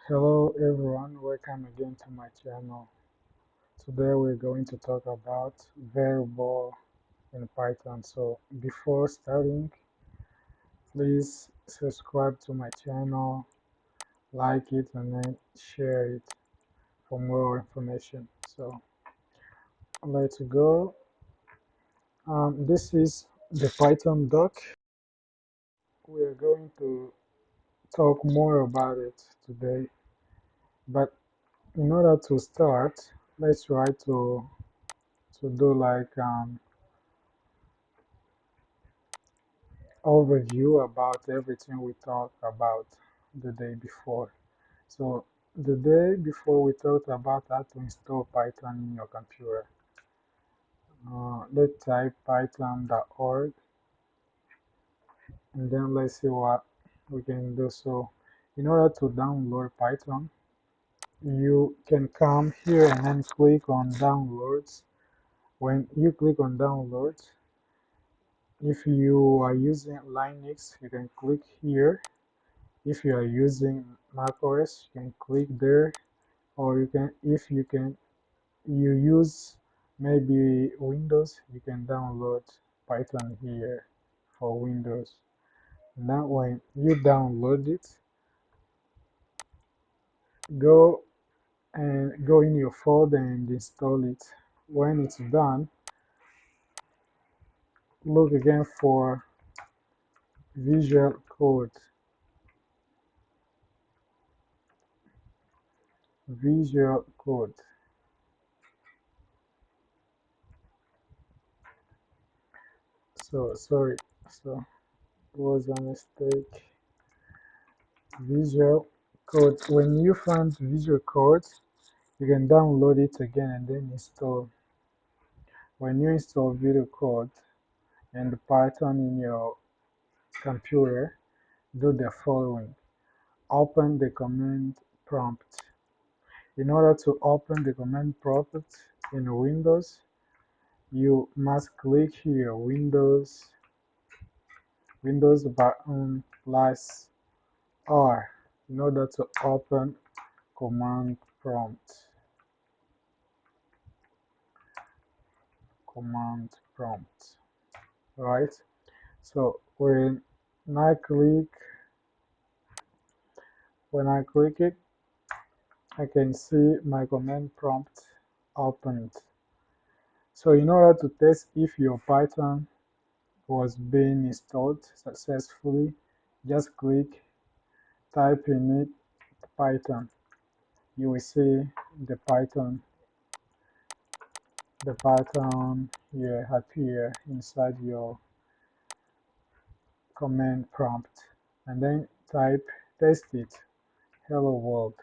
Hello everyone, welcome again to my channel. Today we're going to talk about variable in Python. So before starting, please subscribe to my channel, like it, and then share it for more information. So let's go. This is the Python doc. We're going to talk more about it today. But in order to start, let's try to do like overview about everything we talked about the day before. So the day before we talked about how to install Python in your computer. Let's type python.org and then let's see what we can do. So in order to download Python, you can come here and then click on downloads. When you click on downloads, if you are using Linux, you can click here. If you are using macOS, you can click there, or you use maybe Windows, you can download Python here for Windows. Now when you download it, go go in your folder and install it. When it's done, look again for Visual Code. Visual Code. So sorry, so it was a mistake. Visual Code. When you find Visual Code, you can download it again and then install. When you install Visual Code and Python in your computer, do the following. Open the command prompt. In order to open the command prompt in Windows, you must click here Windows button plus R in order to open command prompt. Command prompt. Right? So when I click it, I can see my command prompt opened. So in order to test if your Python was being installed successfully, just type in it Python. You will see the Python here appear inside your command prompt, and then type test it, hello world.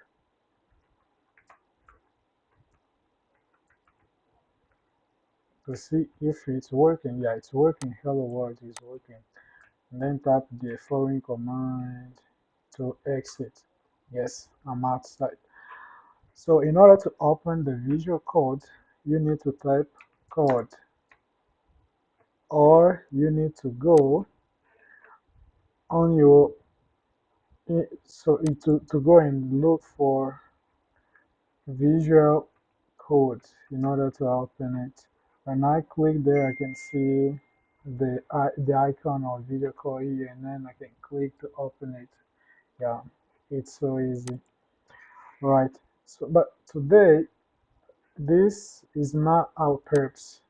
To see if it's working. Yeah, it's working. Hello world is working. And then tap the following command to exit. Yes, I'm outside. So in order to open the Visual Code, you need to type code, or you need to go on your to go and look for Visual Code in order to open it. When I click there, I can see the icon of Visual Code here, and then I can click to open it. Yeah, it's so easy. Right. So, but today, this is not our purpose.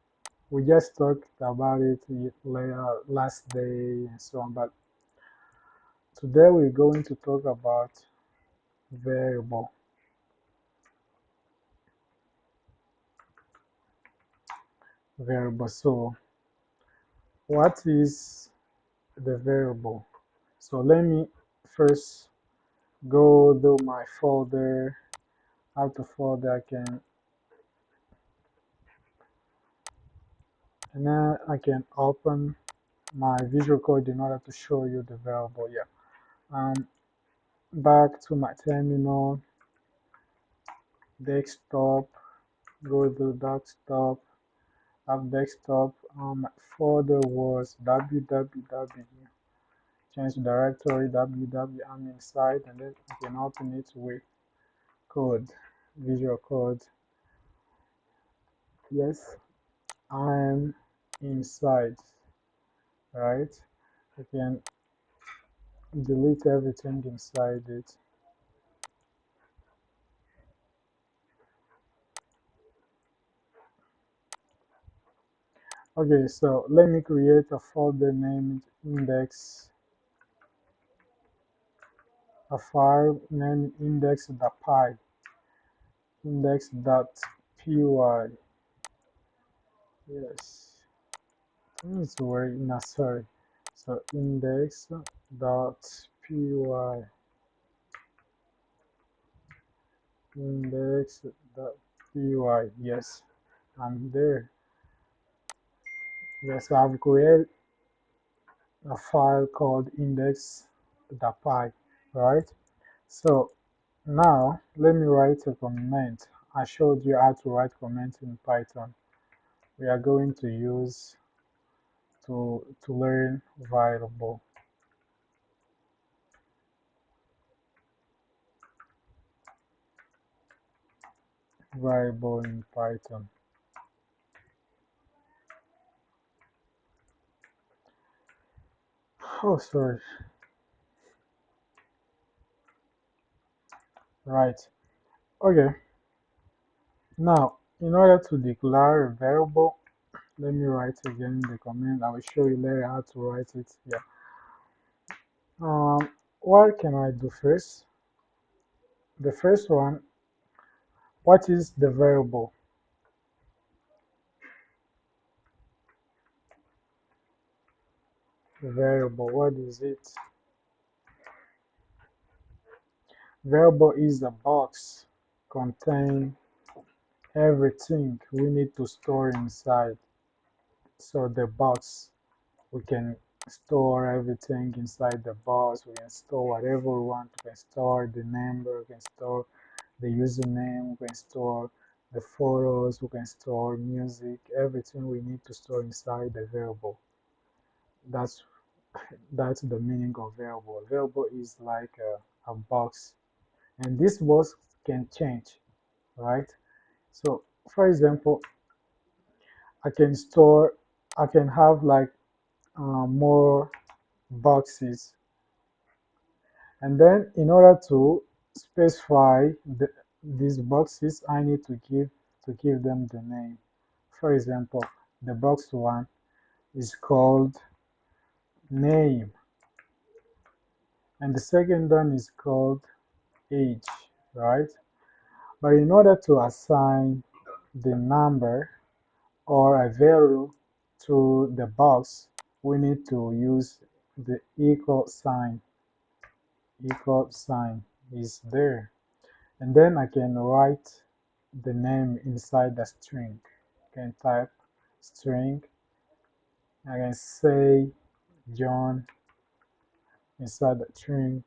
We just talked about it last day and so on. But today we're going to talk about variable. Variable. So, what is the variable? So let me first go to my folder. Out of folder, I can, and then I can open my Visual Code in order to show you the variable. Yeah. Back to my terminal, desktop, go to desktop, up desktop. My folder was www, change directory www, I'm inside, and then I can open it with code, visual code. Yes, I'm inside, right? I can delete everything inside it. Okay, so let me create a folder named index, a file named index.py, index.py. Yes, it's very necessary. So index.py, index.py. Yes, I'm there. Yes, I've created a file called index.py, right? So now let me write a comment. I showed you how to write comments in Python. We are going to use to learn variable in Python. Oh, sorry. Right. Okay. Now, in order to declare a variable, let me write again the command. I will show you later how to write it. Yeah. What can I do first? The first one, what is the variable? Variable, what is it? Variable is a box contain everything we need to store inside. So the box, we can store everything inside the box. We can store whatever we want. We can store the number. We can store the username. We can store the photos. We can store music. Everything we need to store inside the variable. That's that's the meaning of variable. Variable is like a box, and this box can change, right? So, for example, I can store, I can have like more boxes, and then in order to specify these boxes, I need to give them the name. For example, the box one is called name, and the second one is called age, right? But in order to assign the number or a value to the box, we need to use the equal sign. Equal sign is there. And then I can write the name inside the string. I can type string. I can say John inside the string.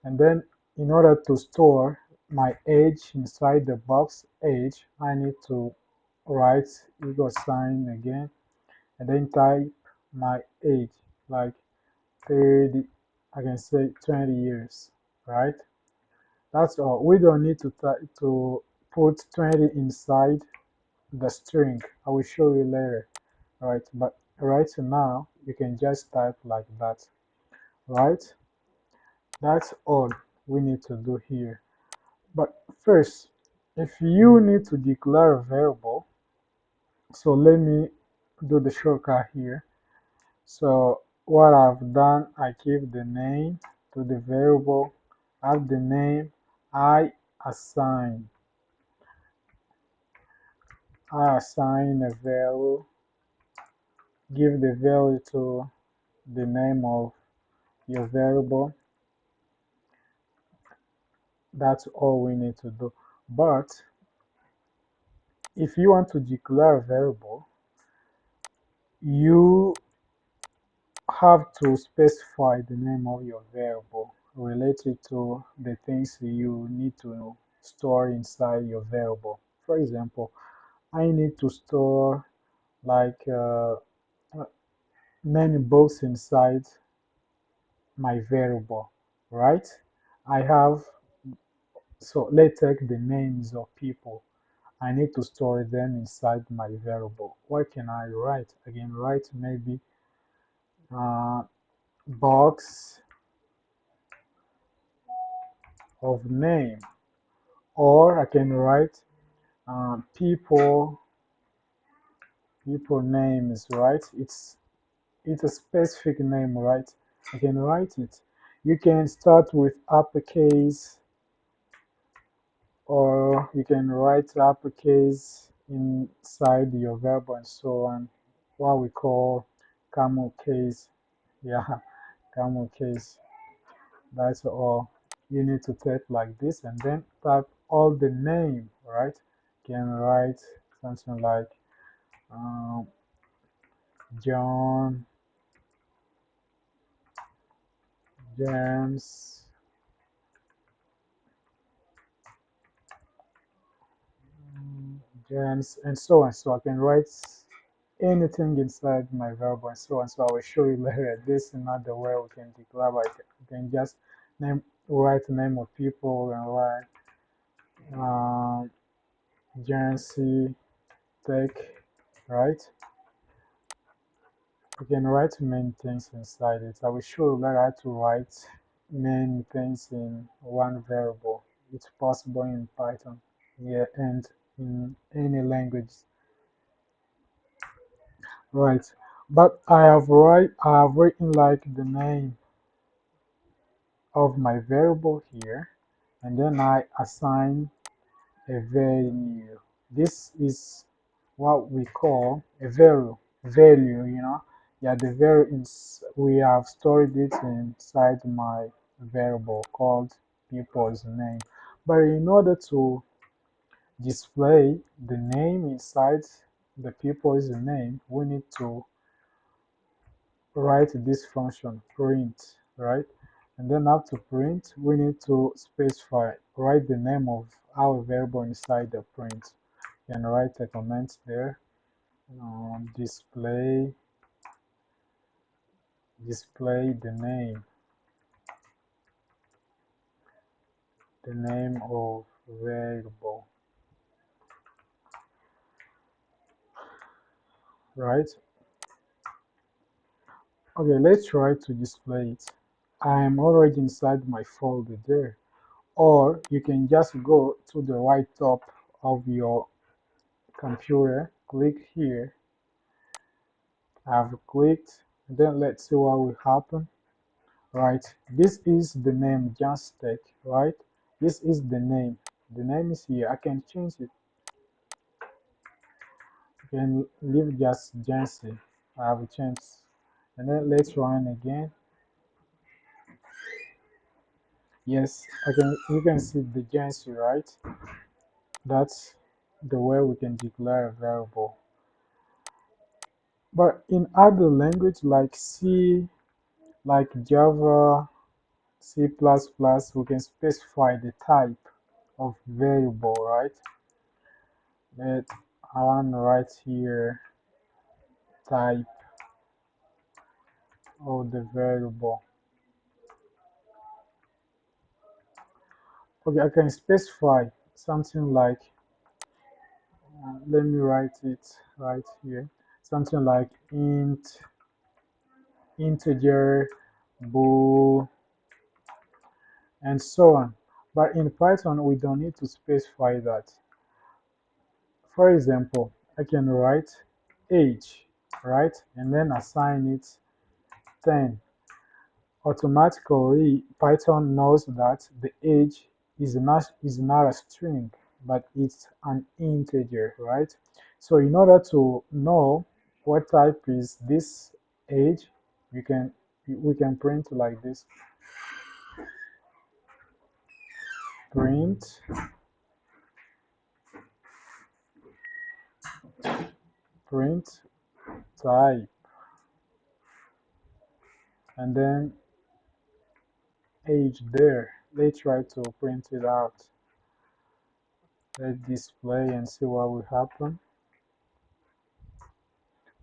And then in order to store my age inside the box age, I need to write equal sign again and then type my age like 30, I can say 20 years, right? That's all. We don't need to put 20 inside the string. I will show you later, right? But right now, you can just type like that, right? That's all we need to do here. But first, if you need to declare a variable, so let me do the shortcut here. So what I've done, I give the name to the variable, add the name, I assign. I assign a value, give the value to the name of your variable. That's all we need to do. But if you want to declare a variable, you have to specify the name of your variable related to the things you need to store inside your variable. For example, I need to store like many books inside my variable, right? I have So let's take the names of people. I need to store them inside my variable. What can I write? I can write maybe uh, box of name, or I can write people names, right? It's a specific name, right? I can write it. You can start with uppercase, or you can write uppercase inside your verb and so on. What we call camel case. Yeah, camel case. That's all. You need to type like this and then type all the name, right? You can write something like um, John, James, James, and so on. So I can write anything inside my verb and so on. So I will show you later. This is not the way we can declare, but you can just write the name of people and write um, Jancy Tech, right? You can write many things inside it. I will show you later how to write many things in one variable. It's possible in Python, yeah, and in any language, right? But I have written like the name of my variable here, and then I assign a value. This is what we call a value. Yeah, the value is, we have stored it inside my variable called people's name. But in order to display the name inside the people's name, we need to write this function print, right? And then after print, we need to specify, write the name of our variable inside the print. You can write a comment there, display the name of variable, right? Okay, let's try to display it. I am already inside my folder there. Or you can just go to the right top of your computer, click here. I've clicked, then let's see what will happen. Right, this is the name Janstech, right? This is the name. The name is here. I can change it. I can leave just Jancy. I have a chance. And then let's run again. Yes, I can. You can see the Jancy, right? That's the way we can declare a variable. But in other language like C, like Java, C++, we can specify the type of variable, right? Let I want to write here type of the variable. Okay, I can specify something like, let me write it right here, something like integer, bool, and so on. But in Python, we don't need to specify that. For example, I can write age, right, and then assign it 10. Automatically, Python knows that the age is not a string, but it's an integer, right? So in order to know what type is this age, we can print like this: print print type, and then age there. Let's try to print it out. Let's display and see what will happen.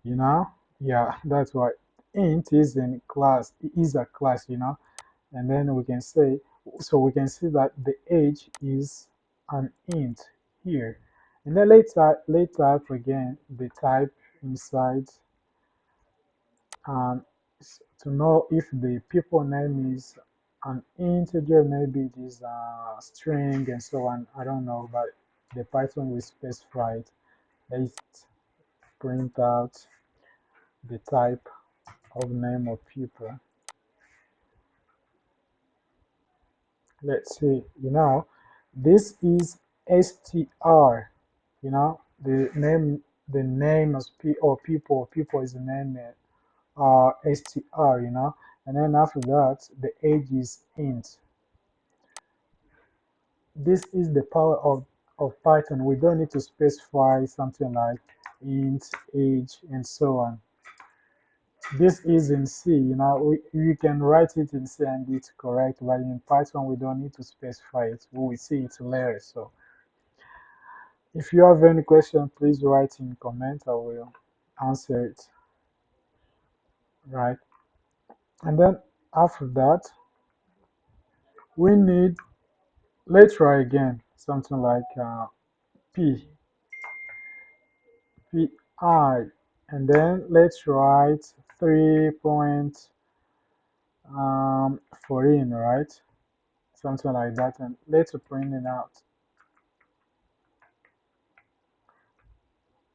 Yeah, that's why int is in class, is a class, and then we can say So we can see that the age is an int here. And then let's type again the type inside to know if the people name is an integer, maybe it is a string and so on. I don't know, but the Python will specify it. Let's print out the type of name of people. Let's see, this is str, the name of people is the name str, and then after that the age is int. This is the power of Python. We don't need to specify something like int age and so on. This is in C, we can write it in C and it's correct, but in Python we don't need to specify it. We will see it later. So if you have any question, please write in comment. I will answer it. Right. And then after that, we need, let's try again, something like P, Pi, and then let's write 3 point foreign, right? Something like that, and let's print it out.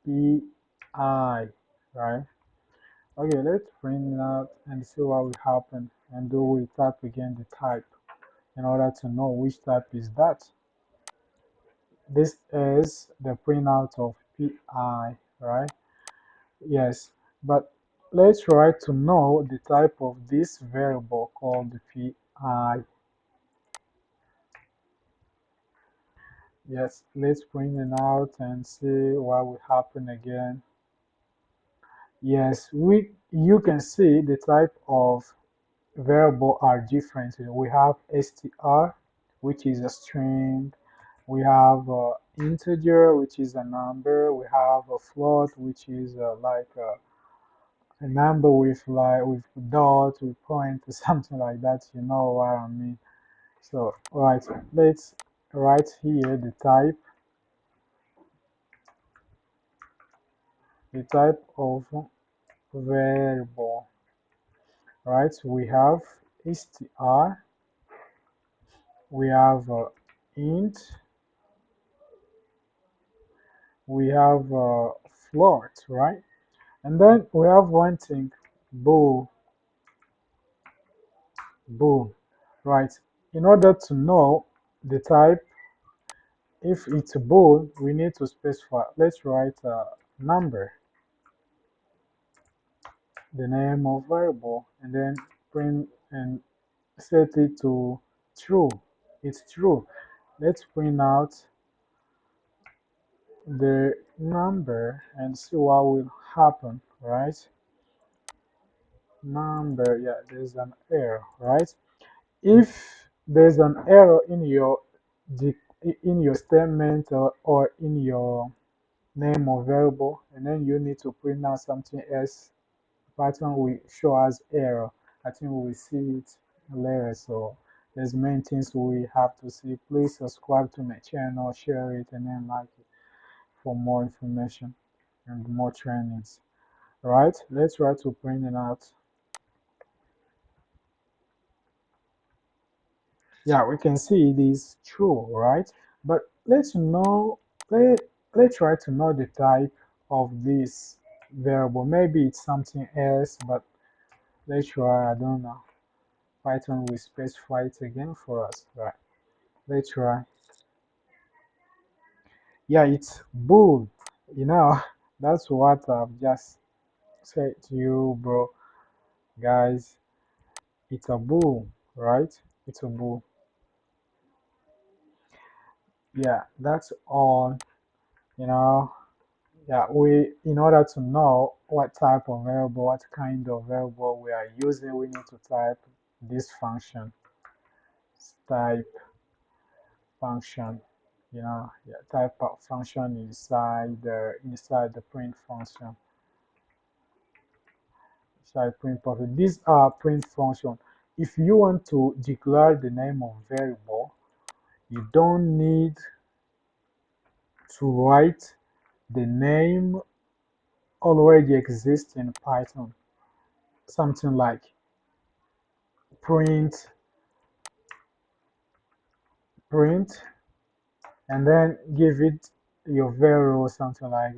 Pi, right? Okay, let's print it out and see what will happen, and do we type again the type in order to know which type is that. This is the printout of Pi, right? Yes, but let's try to know the type of this variable called Pi. Yes, let's print it out and see what will happen again. Yes, you can see the type of variable are different. We have str, which is a string. We have integer, which is a number. We have a float, which is like a number with dot, with point, or something like that. You know what I mean? So, right, let's write here the type of variable. Right, we have str, we have int, we have float, right? And then we have one thing, bool, bool, right? In order to know the type, if it's a bool, we need to specify. Let's write a number, the name of variable, and then print and set it to true. It's true. Let's print out the number and see what will happen, right? Number, yeah, there's an error, right? If there's an error in your statement or in your name of variable, and then you need to print out something else, Python will show us error. I think we will see it later. So there's many things we have to see. Please subscribe to my channel, share it, and then like it for more information and more trainings. Right? Let's try to print it out. Yeah, we can see it is true, right? But let, let's try to know the type of this variable. Maybe it's something else, but let's try, I don't know. Python will specify it again for us, right? Let's try. Yeah, it's bool. You know, that's what I've just said to you, bro. Guys, it's a bool, right? It's a bool. Yeah, that's all, you know. Yeah, in order to know what type of variable, what kind of variable we are using, we need to type this function, type function, yeah, type of function inside the print function, inside print function. These are print function. if you want to declare the name of variable, you don't need to write the name already exists in Python. Something like print, print, and then give it your variable, something like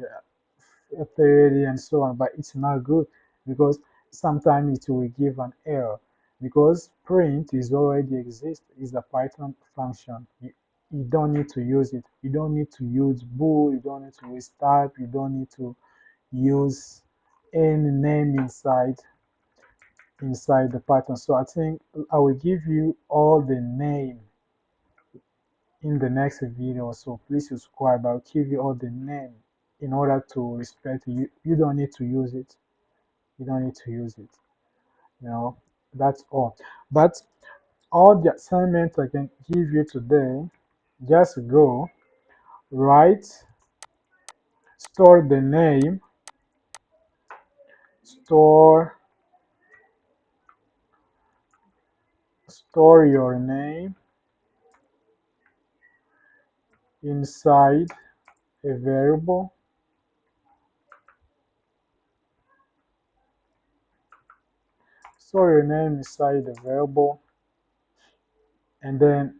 30 and so on, but it's not good because sometimes it will give an error because print is already exist is a Python function. You don't need to use it. You don't need to use bool. You don't need to use type. You don't need to use any name inside the Python. So I think I will give you all the name in the next video. So please subscribe. I'll give you all the name in order to respect you. You don't need to use it. You don't need to use it. You know, that's all. But all the assignment I can give you today, just go write, store the name, store store your name inside a variable, store your name inside the variable, and then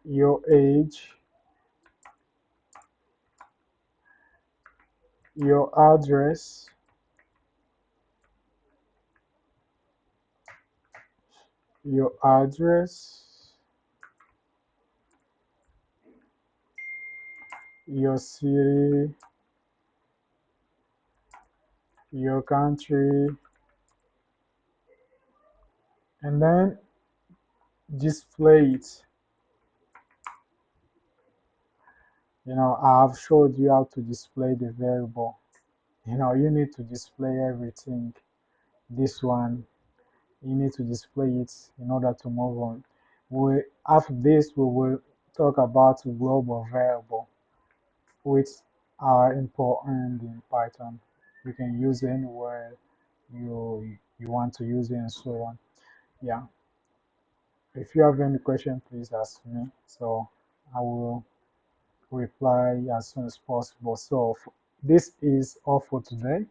your age, your address, your address, your city, your country, and then display it. I've showed you how to display the variable. You need to display everything. This one, you need to display it in order to move on. After this, we will talk about global variable, which are important in Python. You can use it anywhere you want to use it and so on. Yeah. If you have any question, please ask me. So I will reply as soon as possible. So this is all for today.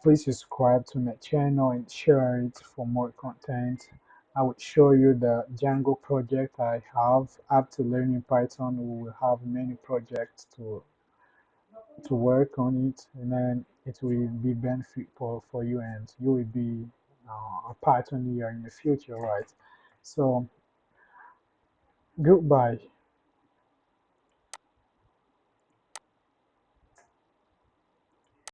Please subscribe to my channel and share it for more content. I will show you the Django project I have. After learning Python, we will have many projects to work on it, and then it will be benefit for you, and you will be a Pythoneer in the future, right? So goodbye.